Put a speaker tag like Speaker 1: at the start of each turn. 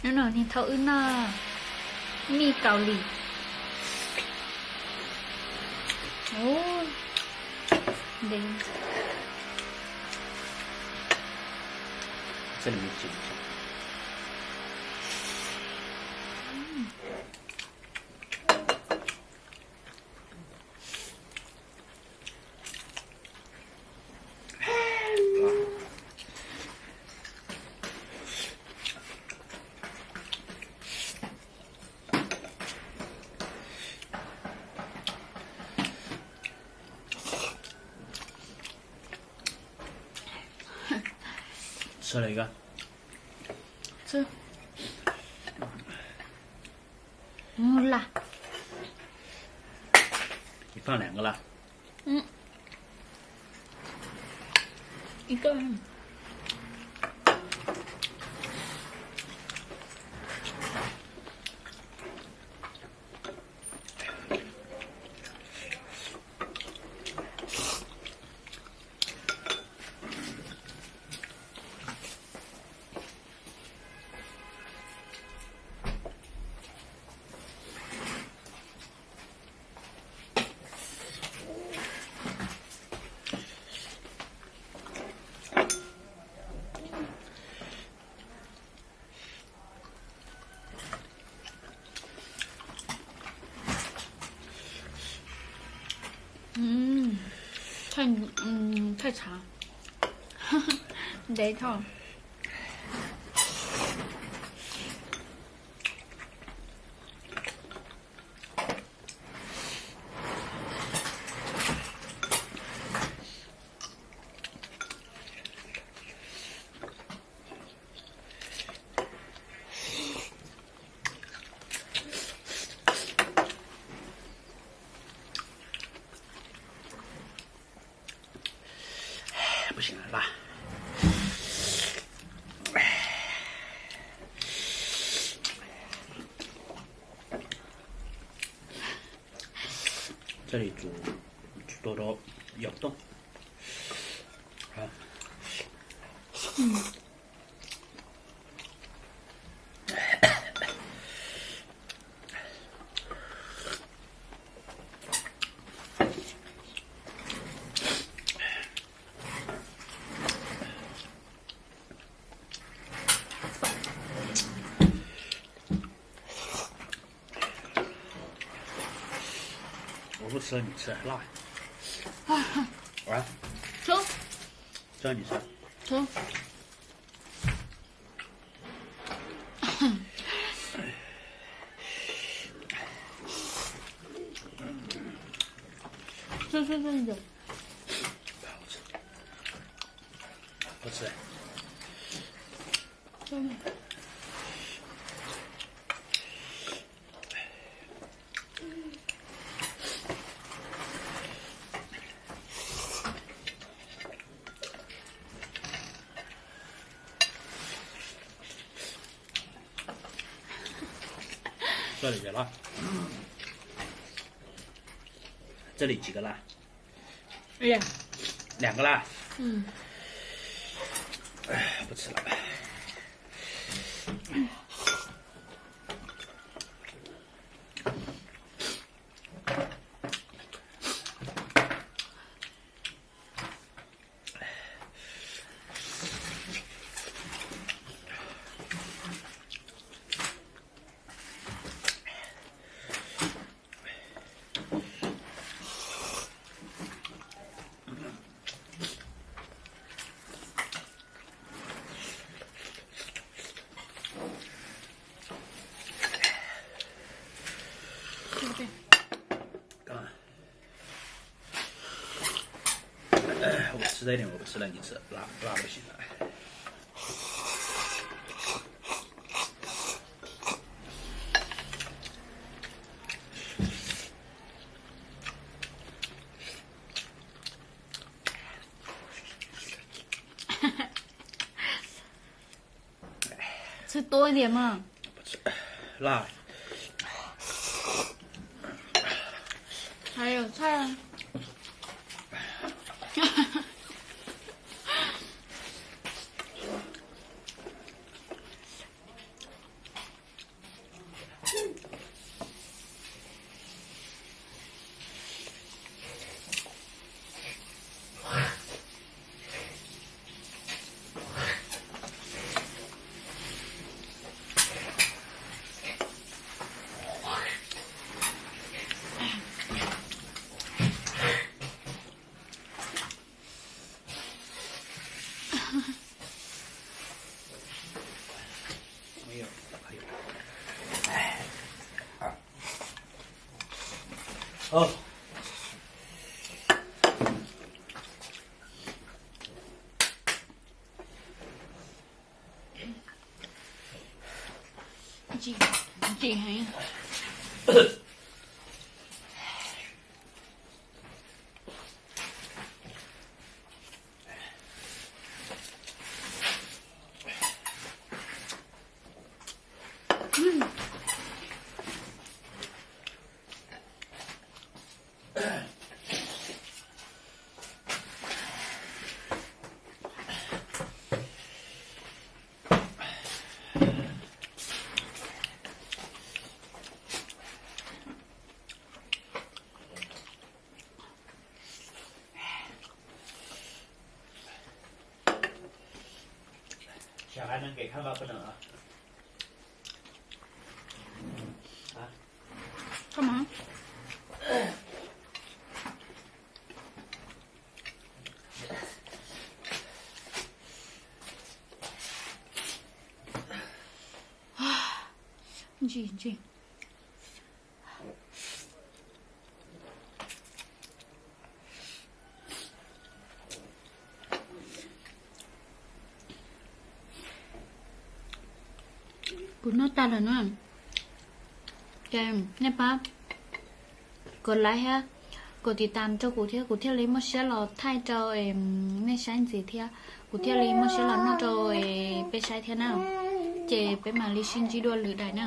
Speaker 1: nó nói thì thấu nó mì cào lì ô đấy
Speaker 2: 这里面挤一下。吃了一个，
Speaker 1: 吃，辣，
Speaker 2: 你放2个辣，
Speaker 1: 一个，太长，得痛。
Speaker 2: 不行了，辣。这里煮多多咬不动，啊，我不吃了，你吃辣。啊，
Speaker 1: 吃，
Speaker 2: 这你吃。
Speaker 1: 吃。吃。
Speaker 2: 不吃。这里有辣，这里几个辣？2个辣。不吃了。我吃这一点我不吃了，你吃辣不行了。
Speaker 1: 吃多一点嘛。
Speaker 2: 不吃，辣。
Speaker 1: 还有菜啊。
Speaker 2: 没有，还有。哦。
Speaker 1: chị hay
Speaker 2: 小孩能给看吗？不能啊。啊？
Speaker 1: 干嘛？chị của nó ta là nó em nè baกดไลค์ฮะกดติดตามเจ้ากูเที่ยวเลยไม่ใช่หรอไทยเจ้าไม่ใช่สิเที่ยวกูเที่ยวเลยไม่ใช่หรอนอกเจ้าไปใช้เที่ยวน่ะเจไปมาลิชินจีดวนหรือใดน่ะ